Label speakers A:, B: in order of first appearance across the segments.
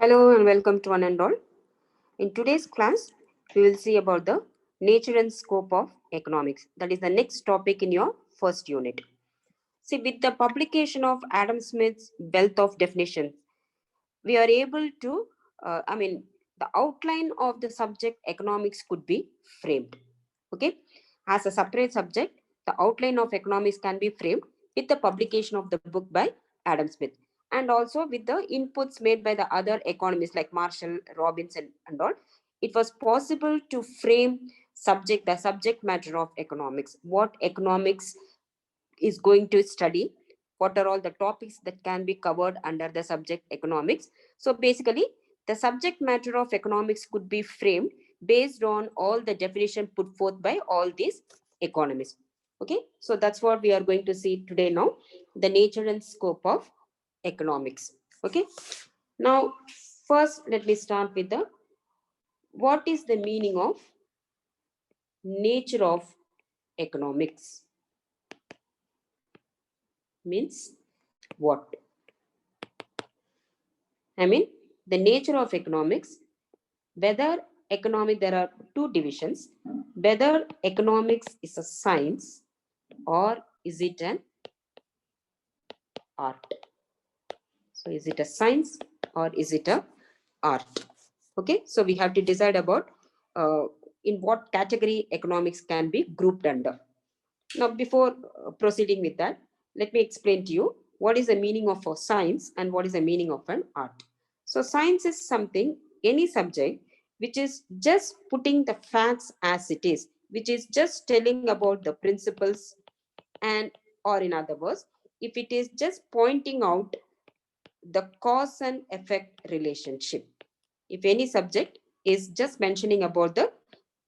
A: Hello and welcome to one and all. In today's class, we will see about the nature and scope of economics. That is the next topic in your first unit. See, with the publication of Adam Smith's Wealth of Definitions, we are able to, the outline of the subject economics could be framed. Okay, as a separate subject, the outline of economics can be framed with the publication of the book by Adam Smith, and also with the inputs made by the other economists like Marshall, Robinson, and all. It was possible to frame the subject matter of economics, what economics is going to study, what are all the topics that can be covered under the subject economics. So basically, the subject matter of economics could be framed based on all the definition put forth by all these economists. Okay, so that's what we are going to see today now, the nature and scope of economics. Okay, now first let me start with the what is the meaning of nature of economics. Means what? I mean, the nature of economics, whether economic, there are two divisions, whether economics is a science or is it an art. So, is it a science or is it a art? Okay, so we have to decide about in what category economics can be grouped under. Now, before proceeding with that, let me explain to you what is the meaning of a science and what is the meaning of an art. So, science is something, any subject, which is just putting the facts as it is, which is just telling about the principles, and, or in other words, if it is just pointing out the cause and effect relationship. If any subject is just mentioning about the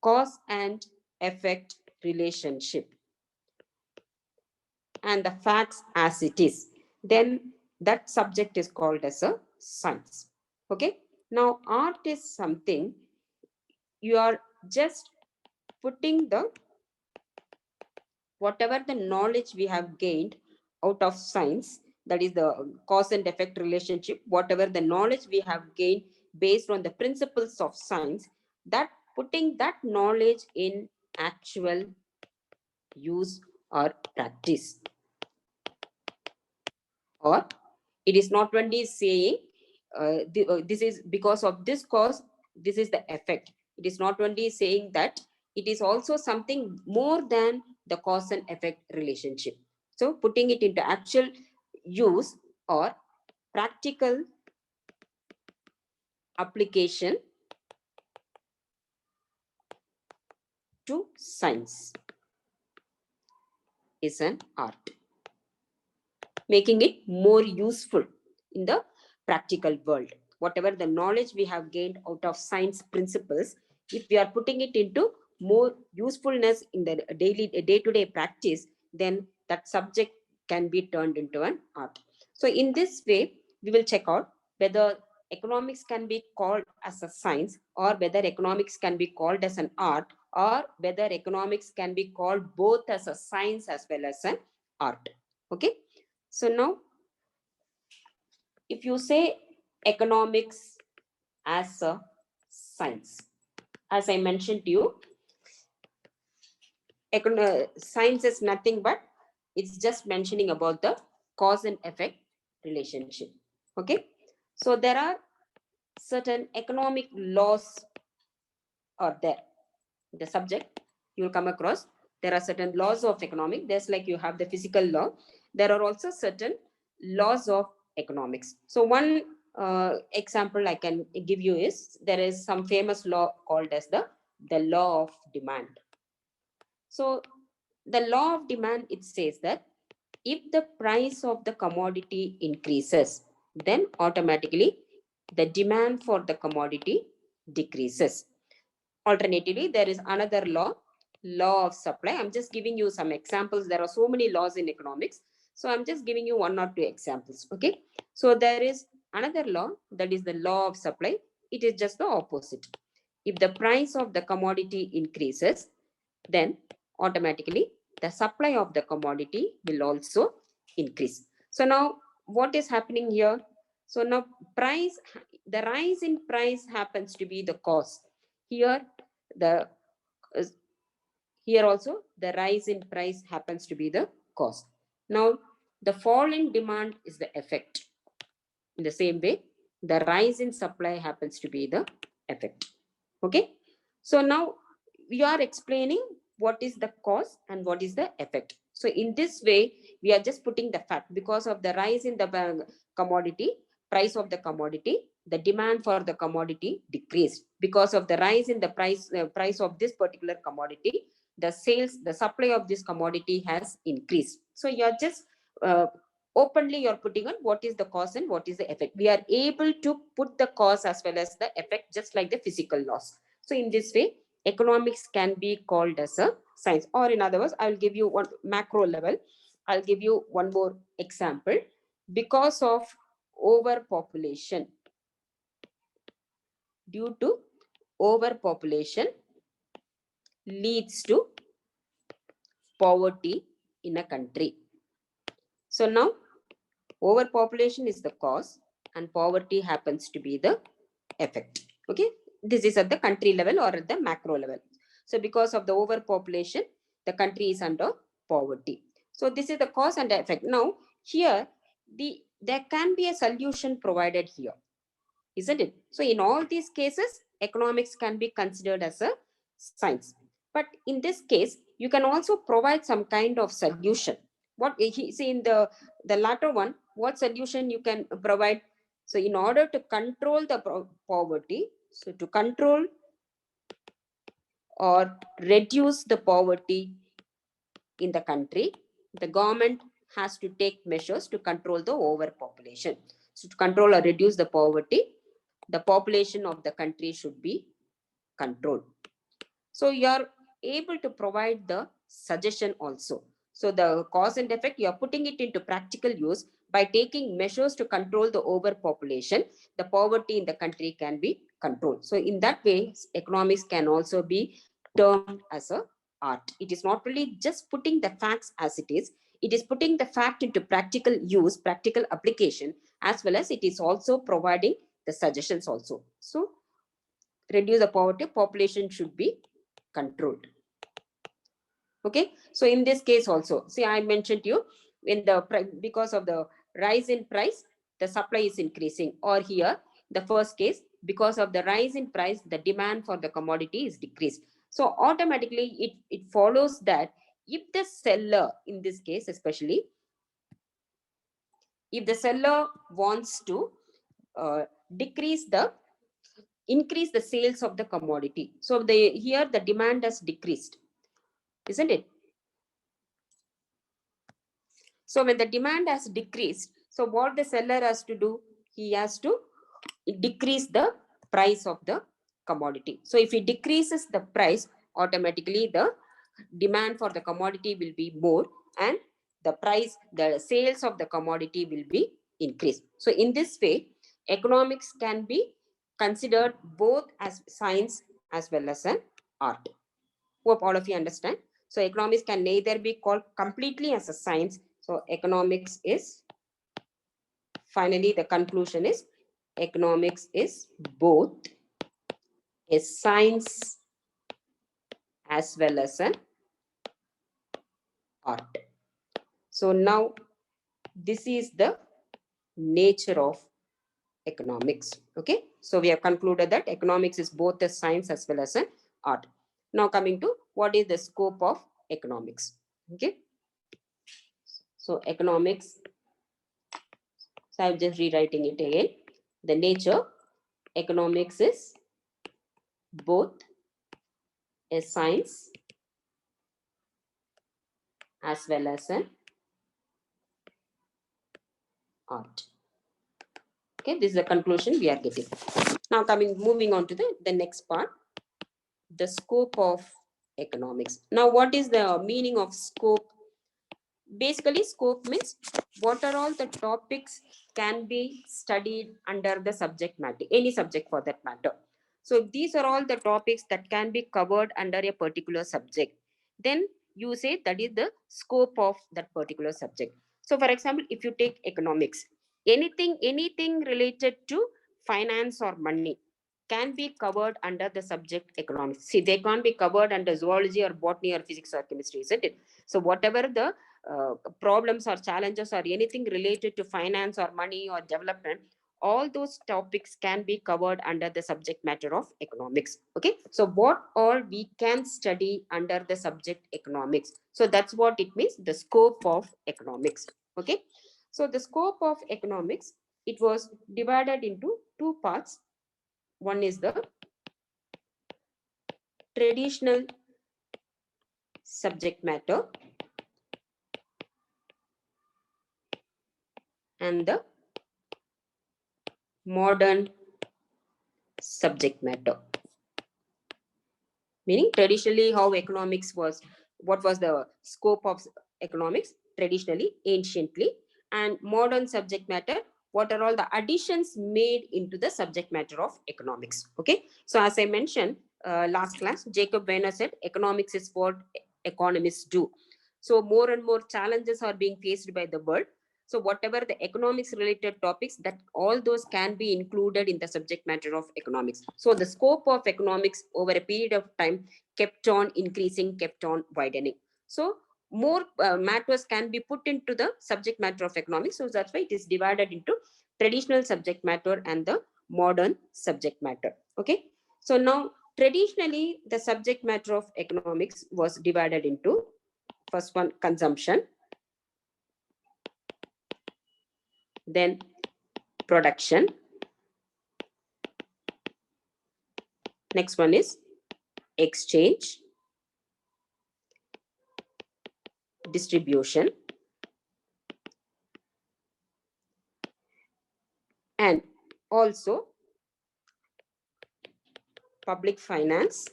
A: cause and effect relationship and the facts as it is, then that subject is called as a science. Okay. Now, art is something you are just putting the whatever the knowledge we have gained out of science, that is the cause and effect relationship, whatever the knowledge we have gained based on the principles of science, that putting that knowledge in actual use or practice. Or it is not only saying this is because of this cause, this is the effect. It is not only saying that, it is also something more than the cause and effect relationship. So putting it into actual use or practical application to science is an art, making it more useful in the practical world. Whatever the knowledge we have gained out of science principles, if we are putting it into more usefulness in the daily day-to-day practice, then that subject can be turned into an art. So in this way, we will check out whether economics can be called as a science, or whether economics can be called as an art, or whether economics can be called both as a science as well as an art. Okay. So now, if you say economics as a science, as I mentioned to you, science is nothing but it's just mentioning about the cause and effect relationship. Okay, so there are certain economic laws are there. The subject you will come across, there are certain laws of economic. There's like you have the physical law. There are also certain laws of economics. So one example I can give you is, there is some famous law called as the law of demand. So the law of demand, it says that if the price of the commodity increases, then automatically the demand for the commodity decreases. Alternatively, there is another law, law of supply. I'm just giving you some examples. There are so many laws in economics, so I'm just giving you one or two examples. Okay, so there is another law, that is the law of supply. It is just the opposite. If the price of the commodity increases, then automatically the supply of the commodity will also increase. So now what is happening here? So now price, the rise in price happens to be the cause. Here, the here also the rise in price happens to be the cause. Now, the fall in demand is the effect. In the same way, the rise in supply happens to be the effect. Okay. So now we are explaining what is the cause and what is the effect. So in this way, we are just putting the fact because of the rise in the commodity, price of the commodity, the demand for the commodity decreased. Because of the rise in the price of this particular commodity, the sales, the supply of this commodity has increased. So you are just openly you're putting on what is the cause and what is the effect. We are able to put the cause as well as the effect, just like the physical laws. So in this way, economics can be called as a science, or in other words, I'll give you one macro level. I'll give you one more example. Because of overpopulation, due to overpopulation leads to poverty in a country. So now overpopulation is the cause and poverty happens to be the effect. Okay, this is at the country level or at the macro level. So because of the overpopulation, the country is under poverty. So this is the cause and the effect. Now here there can be a solution provided here, isn't it? So in all these cases, economics can be considered as a science. But in this case, you can also provide some kind of solution. What he see in the latter one, what solution you can provide? So in order to control the poverty, so to control or reduce the poverty in the country, the government has to take measures to control the overpopulation. So to control or reduce the poverty, the population of the country should be controlled. So you are able to provide the suggestion also. So the cause and effect, you are putting it into practical use by taking measures to control the overpopulation. The poverty in the country can be controlled. So in that way, economics can also be termed as a art. It is not really just putting the facts as it is putting the fact into practical use, practical application, as well as it is also providing the suggestions also. So reduce the poverty, population should be controlled. Okay, so in this case also, see, I mentioned to you, in the because of the rise in price, the supply is increasing. Or here, the first case, because of the rise in price, the demand for the commodity is decreased. So automatically it follows that if the seller, in this case especially, if the seller wants to uh, decrease the increase the sales of the commodity, so here the demand has decreased, isn't it? So when the demand has decreased, so what the seller has to do, he has to decrease the price of the commodity. So if he decreases the price, automatically the demand for the commodity will be more, and the sales of the commodity will be increased. So in this way, economics can be considered both as science as well as an art. Hope all of you understand. So economics can neither be called completely as a science. So economics is, finally the conclusion is, economics is both a science as well as an art. So now this is the nature of economics. Okay, so we have concluded that economics is both a science as well as an art. Now coming to what is the scope of economics. Okay, so economics, so I'm just rewriting it again. The nature, economics is both a science as well as an art. Okay, this is the conclusion we are getting. Now moving on to the next part, the scope of economics. Now, what is the meaning of scope? Basically, scope means what are all the topics can be studied under the subject matter, any subject for that matter. So these are all the topics that can be covered under a particular subject. Then you say that is the scope of that particular subject. So for example, if you take economics, anything related to finance or money can be covered under the subject economics. See, they can't be covered under zoology or botany or physics or chemistry, isn't it? So whatever the problems or challenges or anything related to finance or money or development, all those topics can be covered under the subject matter of economics. Okay, so what all we can study under the subject economics? So that's what it means, the scope of economics. Okay, so the scope of economics, it was divided into two parts. One is the traditional subject matter and the modern subject matter. Meaning traditionally how economics was, what was the scope of economics traditionally, anciently, and modern subject matter, what are all the additions made into the subject matter of economics. Okay, so as I mentioned last class, Jacob Boehner said economics is what economists do. So more and more challenges are being faced by the world. So whatever the economics related topics, that all those can be included in the subject matter of economics. So the scope of economics over a period of time kept on increasing, kept on widening. So more matters can be put into the subject matter of economics. So that's why it is divided into traditional subject matter and the modern subject matter. Okay. So now traditionally the subject matter of economics was divided into, first one, consumption, then production, next one is exchange, distribution, and also public finance,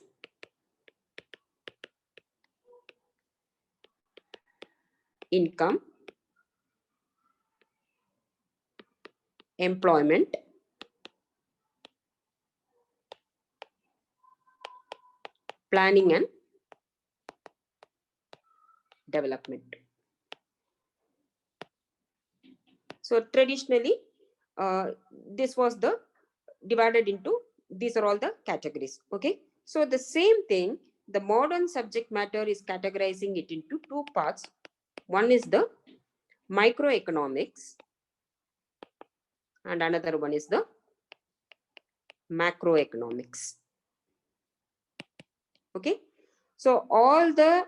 A: income, employment, planning and development. So traditionally, this was the divided into, these are all the categories. Okay, so the same thing, the modern subject matter is categorizing it into two parts. One is the microeconomics and another one is the macroeconomics. Okay, so all the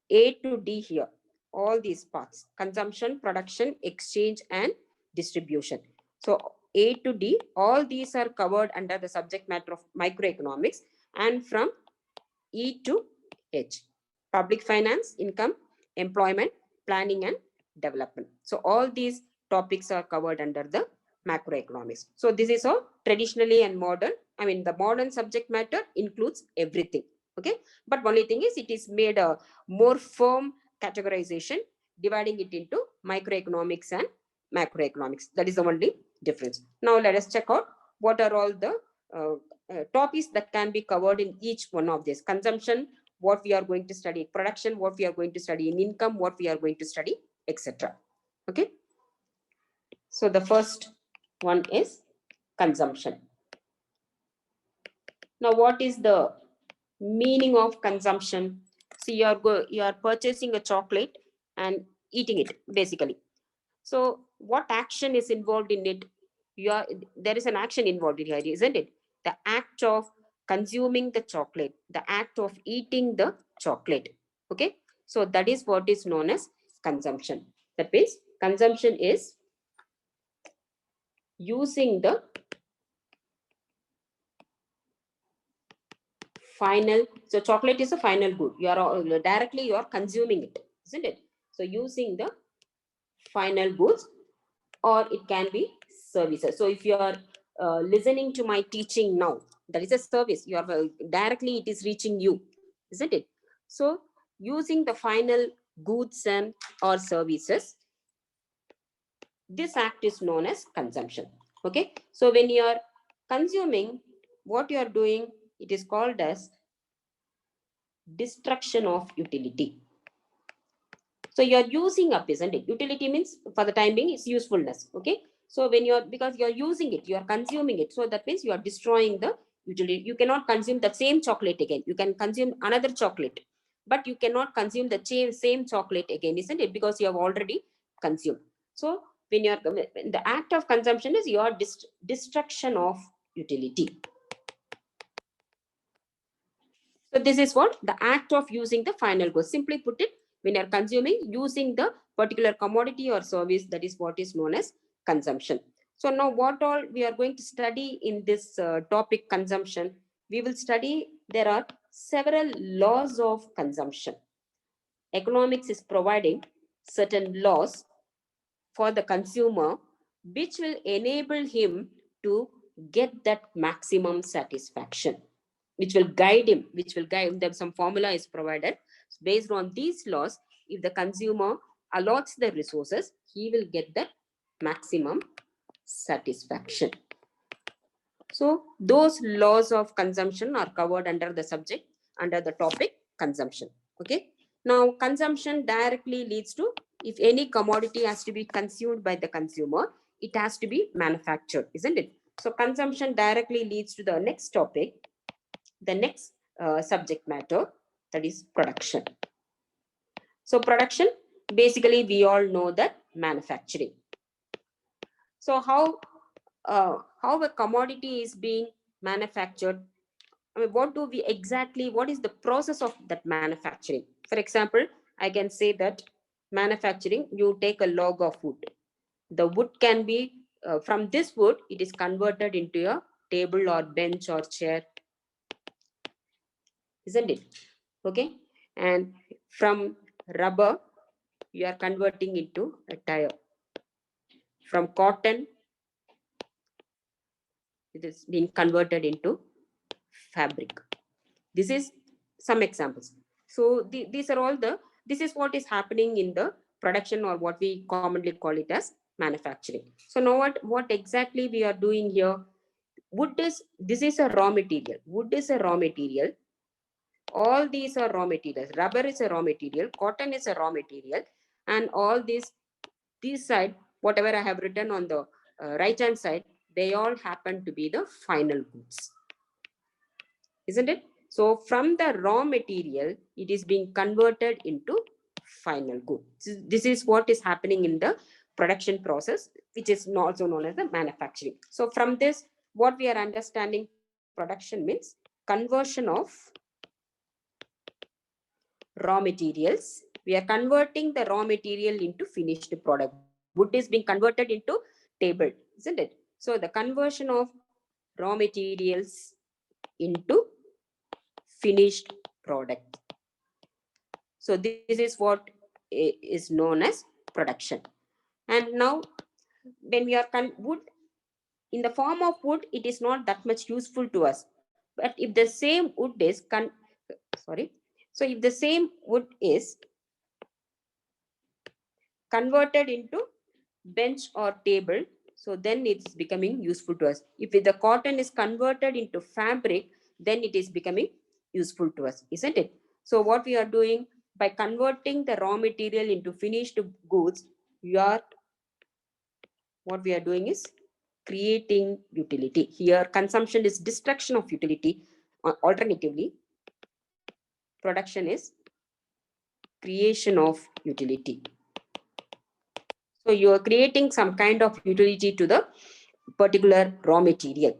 A: A to D here, all these parts, consumption, production, exchange, and distribution. So A to D, all these are covered under the subject matter of microeconomics, and from E to H, public finance, income, employment, planning, and development. So all these topics are covered under the macroeconomics. So this is all traditionally and modern. I mean, the modern subject matter includes everything. Okay, but only thing is it is made a more firm categorization, dividing it into microeconomics and macroeconomics. That is the only difference. Now let us check out what are all the topics that can be covered in each one of these. Consumption, what we are going to study; production, what we are going to study; in income, what we are going to study, etc. Okay, so the first one is consumption. Now what is the meaning of consumption? See, you are purchasing a chocolate and eating it basically. So what action is involved in it? There is an action involved in here, isn't it? The act of consuming the chocolate, the act of eating the chocolate. Okay, so that is what is known as consumption. That means consumption is using the final. So chocolate is a final good. You are directly you are consuming it, isn't it? So using the final goods, or it can be services. So if you are listening to my teaching now, that is a service. You are directly it is reaching you, isn't it? So using the final goods and or services, this act is known as consumption. Okay, so when you are consuming, what you are doing, it is called as destruction of utility. So you are using up, isn't it? Utility means for the time being its usefulness. Okay, So when you're, because you're using it, you're consuming it. So that means you are destroying the utility. You cannot consume the same chocolate again. You can consume another chocolate, but you cannot consume the same chocolate again, isn't it? Because you have already consumed. So when you're, the act of consumption is your destruction of utility. So this is what the act of using the final good. Simply put it, when you're consuming, using the particular commodity or service, that is what is known as consumption. So now what all we are going to study in this topic consumption, we will study there are several laws of consumption. Economics is providing certain laws for the consumer which will enable him to get that maximum satisfaction, which will guide him, which will guide them. Some formula is provided. Based on these laws, if the consumer allots the resources, he will get the maximum satisfaction. So those laws of consumption are covered under the subject, under the topic consumption. Okay. Now consumption directly leads to, if any commodity has to be consumed by the consumer, it has to be manufactured, isn't it? So consumption directly leads to the next topic, the next subject matter, that is production. So production, basically we all know that manufacturing. So how a commodity is being manufactured, I mean, what do we exactly, what is the process of that manufacturing? For example, I can say that manufacturing, you take a log of wood. The wood can be, from this wood, it is converted into a table or bench or chair, isn't it? Okay. And from rubber, you are converting into a tire. From cotton, it is being converted into fabric. This is some examples. So these are all the, this is what is happening in the production, or what we commonly call it as manufacturing. So now what exactly we are doing here? Wood is, this is a raw material. Wood is a raw material. All these are raw materials. Rubber is a raw material. Cotton is a raw material. And all these side, whatever I have written on the right hand side, they all happen to be the final goods, isn't it? So from the raw material, it is being converted into final good. This is what is happening in the production process, which is also known as the manufacturing. So from this, what we are understanding, production means conversion of raw materials. We are converting the raw material into finished product. Wood is being converted into table, isn't it? So the conversion of raw materials into finished product. So this is what is known as production. And now when we are wood, in the form of wood, it is not that much useful to us. But if the same wood is so if the same wood is converted into bench or table, so then it's becoming useful to us. If the cotton is converted into fabric, then it is becoming useful to us, isn't it? So what we are doing, by converting the raw material into finished goods, what we are doing is creating utility. Here consumption is destruction of utility. Alternatively, production is creation of utility. So you are creating some kind of utility to the particular raw material.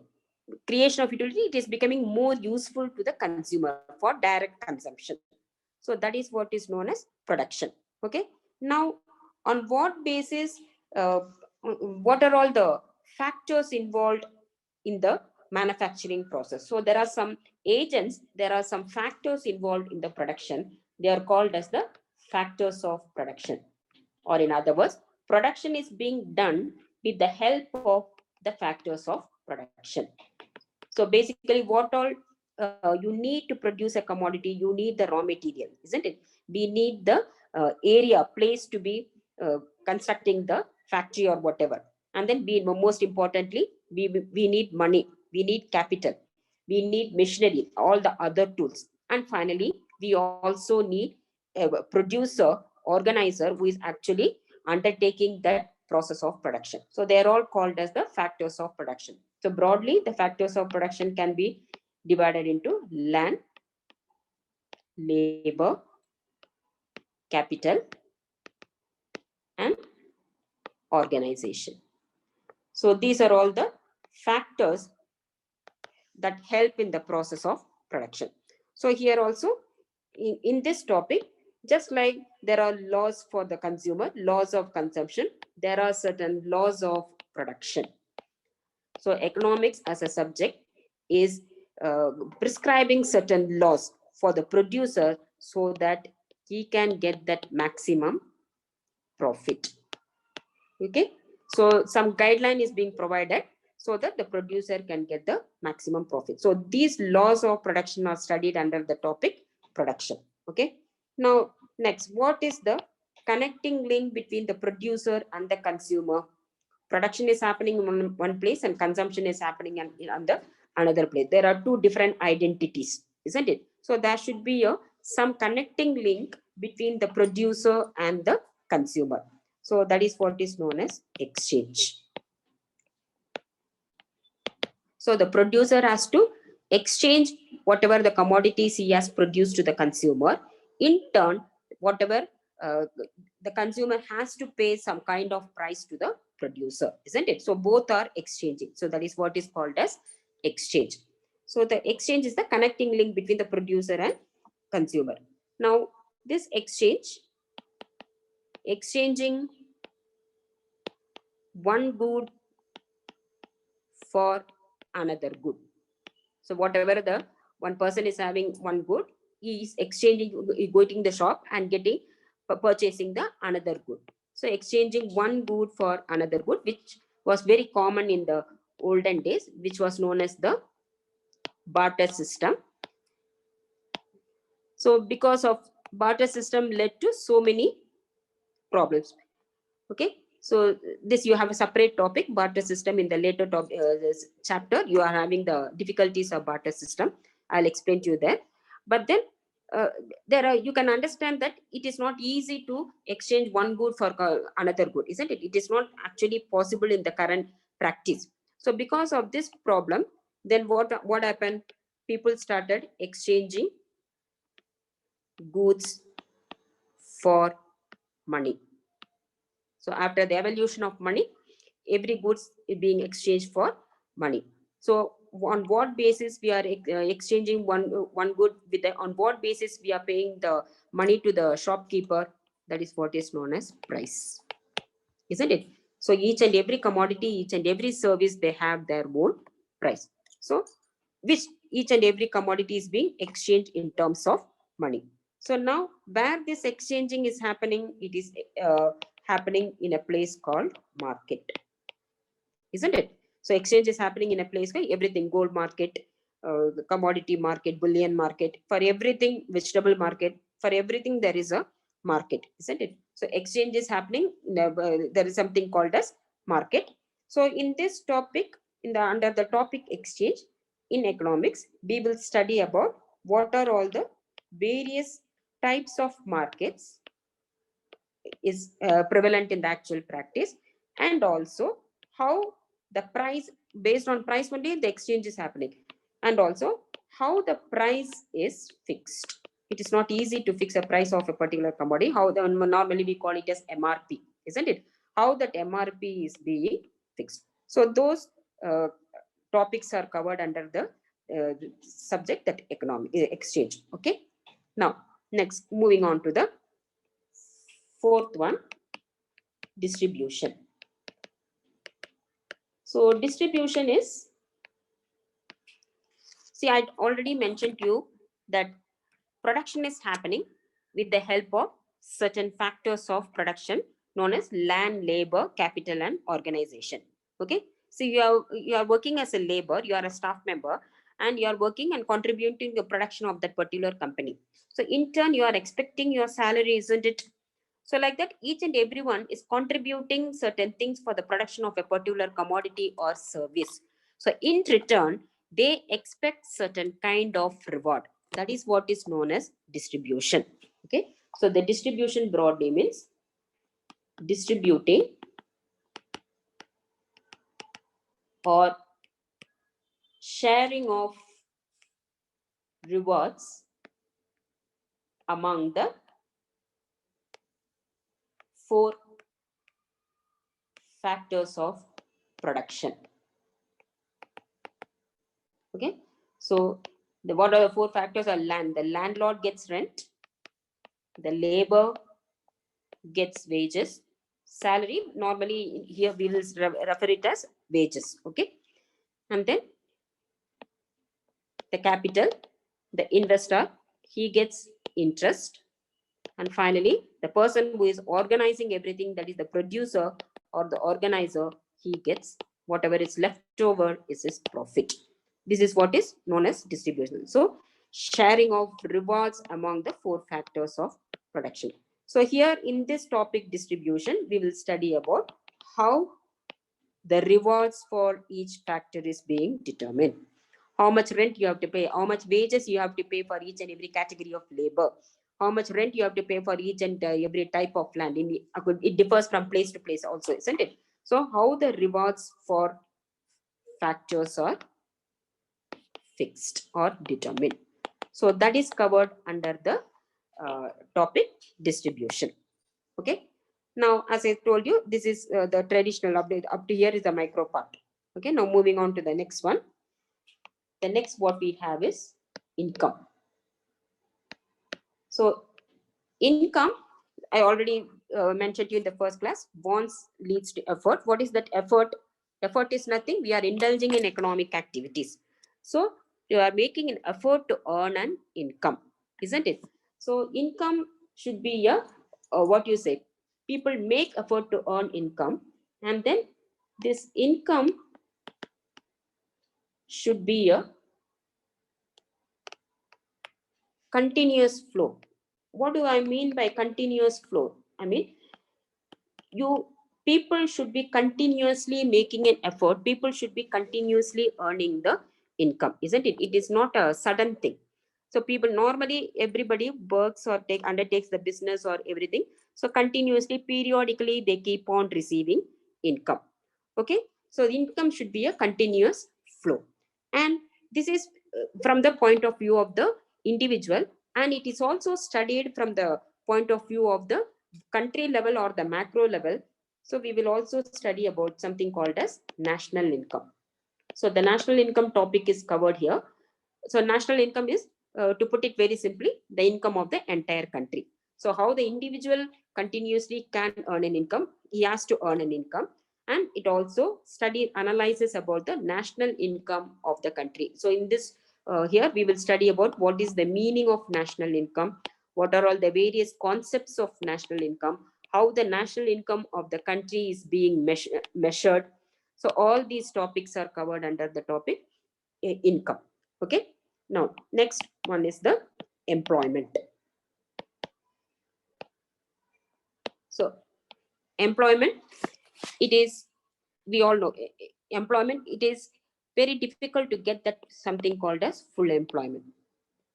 A: Creation of utility, it is becoming more useful to the consumer for direct consumption. So that is what is known as production. Okay. Now, on what basis, what are all the factors involved in the manufacturing process? So there are some agents, there are some factors involved in the production. They are called as the factors of production. Or in other words, production is being done with the help of the factors of production. So basically, what all you need to produce a commodity, you need the raw material, isn't it? We need the area, place to be constructing the factory or whatever. And then most importantly, we need money, we need capital, we need machinery, all the other tools. And finally, we also need a producer, organizer who is actually undertaking that process of production. So they are all called as the factors of production. So broadly, the factors of production can be divided into land, labor, capital, and organization. So these are all the factors that help in the process of production. So here also in this topic, just like there are laws for the consumer, laws of consumption, there are certain laws of production. So economics as a subject is prescribing certain laws for the producer so that he can get that maximum profit. Okay, so some guideline is being provided so that the producer can get the maximum profit. So these laws of production are studied under the topic production. Okay, now next, what is the connecting link between the producer and the consumer? Production is happening in one place and consumption is happening on the another place. There are two different identities, isn't it? So there should be some connecting link between the producer and the consumer. So that is what is known as exchange. So the producer has to exchange whatever the commodities he has produced to the consumer. In turn, whatever the consumer has to pay some kind of price to the producer, isn't it? So both are exchanging. So that is what is called as exchange. So the exchange is the connecting link between the producer and consumer. Now this exchange, exchanging one good for another good. So whatever the one person is having one good, he is exchanging, going to the shop and getting purchasing the another good. So exchanging one good for another good, which was very common in the olden days, which was known as the barter system. So because of barter system led to so many problems. Okay, so this you have a separate topic, barter system. In the later chapter, you are having the difficulties of barter system. I'll explain to you there. But then there are, you can understand that it is not easy to exchange one good for another good, isn't it? It is not actually possible in the current practice. So because of this problem, then what happened? People started exchanging goods for money. So after the evolution of money, every goods is being exchanged for money. So on what basis we are exchanging one good with the, on what basis we are paying the money to the shopkeeper? That is what is known as price, isn't it? So each and every commodity, each and every service, they have their own price. So which each and every commodity is being exchanged in terms of money. So now where this exchanging is happening, it is happening in a place called market, isn't it? So exchange is happening in a place where everything, gold market, the commodity market, bullion market, for everything, vegetable market, for everything there is a market, isn't it? So exchange is happening, there is something called as market. So in this topic, in the under the topic exchange in economics, we will study about what are all the various types of markets is prevalent in the actual practice, and also how the price, based on price only the exchange is happening, and also how the price is fixed. It is not easy to fix a price of a particular commodity. How the, normally we call it as MRP, isn't it? How that MRP is being fixed. So those topics are covered under the subject that economic exchange. Okay, now next, moving on to the fourth one, distribution. So distribution is, see, I already mentioned to you that production is happening with the help of certain factors of production known as land, labor, capital, and organization. Okay, so you are working as a labor, you are a staff member, and you are working and contributing to the production of that particular company. So in turn, you are expecting your salary, isn't it? So like that, each and everyone is contributing certain things for the production of a particular commodity or service. So in return, they expect certain kind of reward. That is what is known as distribution. Okay. So the distribution broadly means distributing or sharing of rewards among the four factors of production. Okay, so what are the four factors? Are land. The landlord gets rent, the labor gets wages, salary. Normally here we will refer it as wages. Okay, and then the capital, the investor, he gets interest, and finally the person who is organizing everything, that is the producer or the organizer, he gets whatever is left over is his profit. This is what is known as distribution. So sharing of rewards among the four factors of production. So here in this topic distribution, we will study about how the rewards for each factor is being determined. How much rent you have to pay, how much wages you have to pay for each and every category of labor, how much rent you have to pay for each and every type of land. It differs from place to place also, isn't it? So how the rewards for factors are fixed or determined. So that is covered under the topic distribution. Okay. Now, as I told you, this is the traditional update. Up to here is the micro part. Okay. Now moving on to the next one. The next what we have is income. So income, I already mentioned to you in the first class, wants leads to effort. What is that effort? Effort is nothing. We are indulging in economic activities. So you are making an effort to earn an income, isn't it? So income should be a, what you say, people make effort to earn income, and then this income should be a continuous flow. What do I mean by continuous flow? I mean, you people should be continuously making an effort. People should be continuously earning the income, isn't it? It is not a sudden thing. So people normally, everybody works or undertakes the business or everything. So continuously, periodically, they keep on receiving income. Okay. So the income should be a continuous flow. And this is from the point of view of the individual, and it is also studied from the point of view of the country level or the macro level. So we will also study about something called as national income. So the national income topic is covered here. So national income is, to put it very simply, the income of the entire country. So how the individual continuously can earn an income, he has to earn an income. And it also analyzes about the national income of the country. So in this, here we will study about what is the meaning of national income, what are all the various concepts of national income, how the national income of the country is being measured. So all these topics are covered under the topic income. Okay. Now, next one is the employment. So, employment, it is, we all know, employment, it is very difficult to get that something called as full employment.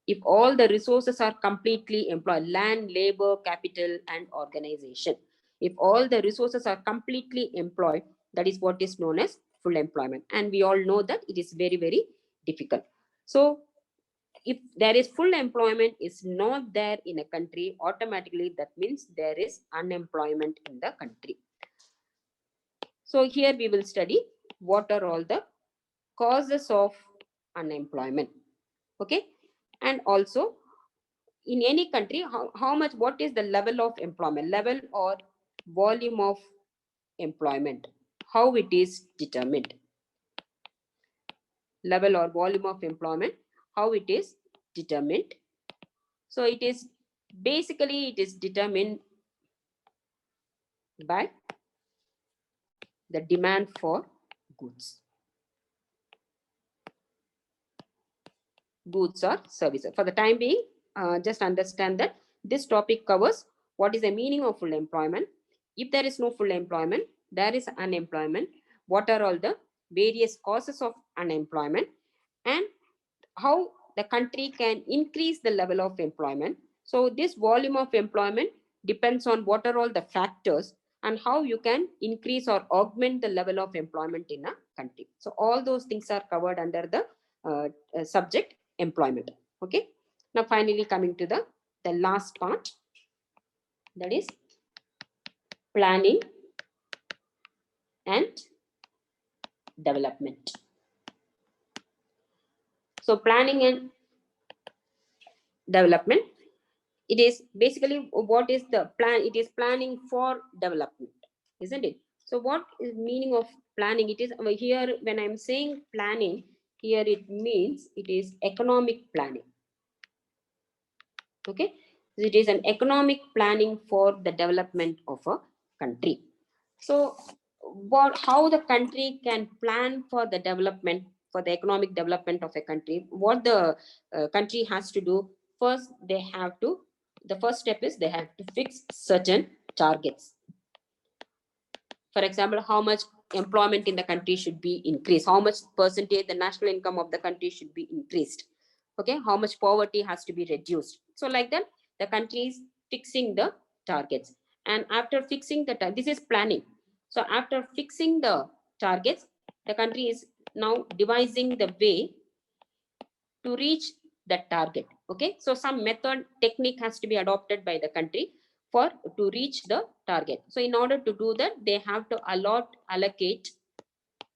A: If all the resources are completely employed, land, labor, capital, and organization, if all the resources are completely employed, that is what is known as full employment. And we all know that it is very, very difficult. So, if there is full employment is not there in a country, automatically that means there is unemployment in the country. So here we will study what are all the causes of unemployment. Okay. And also in any country, how much, what is the level of employment, level or volume of employment, how it is determined. Level or volume of employment, how it is determined. So it is basically, it is determined by the demand for goods. Goods or services. For the time being, just understand that this topic covers what is the meaning of full employment. If there is no full employment, there is unemployment. What are all the various causes of unemployment, and how the country can increase the level of employment. So this volume of employment depends on what are all the factors, and how you can increase or augment the level of employment in a country. So all those things are covered under the subject employment. Okay. Now finally coming to the last part, that is planning and development. So planning and development, it is basically what is the plan? It is planning for development, isn't it? So what is meaning of planning? It is here when I'm saying planning, here it means it is economic planning. Okay, it is an economic planning for the development of a country. So how the country can plan for the development, for the economic development of a country, what the country has to do? First, the first step is they have to fix certain targets. For example, how much employment in the country should be increased, how much percentage the national income of the country should be increased. Okay, how much poverty has to be reduced. So like that, the country is fixing the targets. And after fixing this is planning. So after fixing the targets, the country is now devising the way to reach that target. Okay, so some method technique has to be adopted by the country to reach the target. So in order to do that, they have to allocate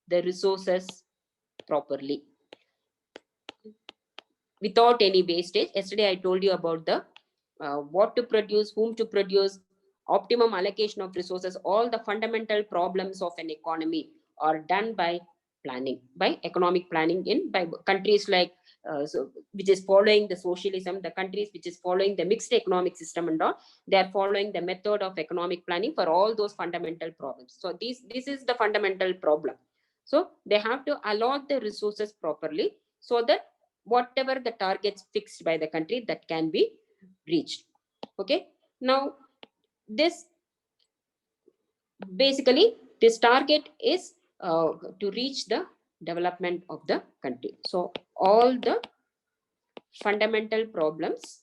A: the resources properly without any wastage. Yesterday I told you about the what to produce, whom to produce, optimum allocation of resources. All the fundamental problems of an economy are done by planning, by economic planning by countries like which is following the socialism, the countries which is following the mixed economic system and all, they are following the method of economic planning for all those fundamental problems. So this is the fundamental problem. So they have to allot the resources properly so that whatever the targets fixed by the country, that can be reached. Okay, now this basically, this target is to reach the development of the country. So all the fundamental problems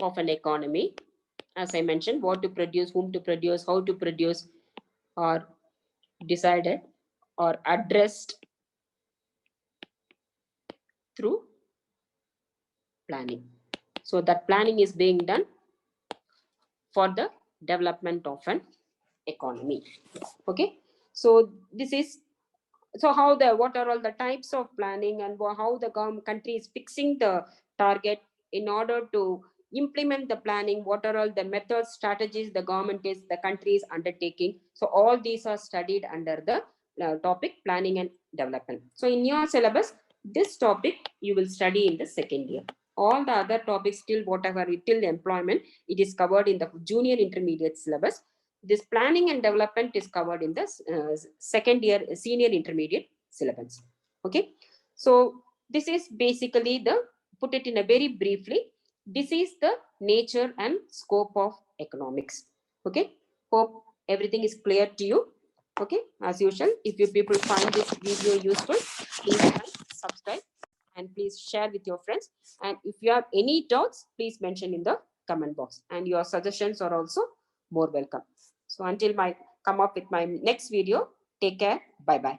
A: of an economy, as I mentioned, what to produce, whom to produce, how to produce, are decided or addressed through planning. So that planning is being done for the development of an economy. Okay, so this is, so what are all the types of planning, and how the country is fixing the target in order to implement the planning, what are all the methods, strategies the country is undertaking. So all these are studied under the topic planning and development. So in your syllabus, this topic you will study in the second year. All the other topics till employment, it is covered in the junior intermediate syllabus. This planning and development is covered in the second year senior intermediate syllabus. Okay, so this is basically put it in a very briefly, this is the nature and scope of economics. Okay, hope everything is clear to you. Okay, as usual, if you people find this video useful, please like, subscribe, and please share with your friends. And if you have any doubts, please mention in the comment box, and your suggestions are also more welcome. So until I come up with my next video, take care. Bye bye.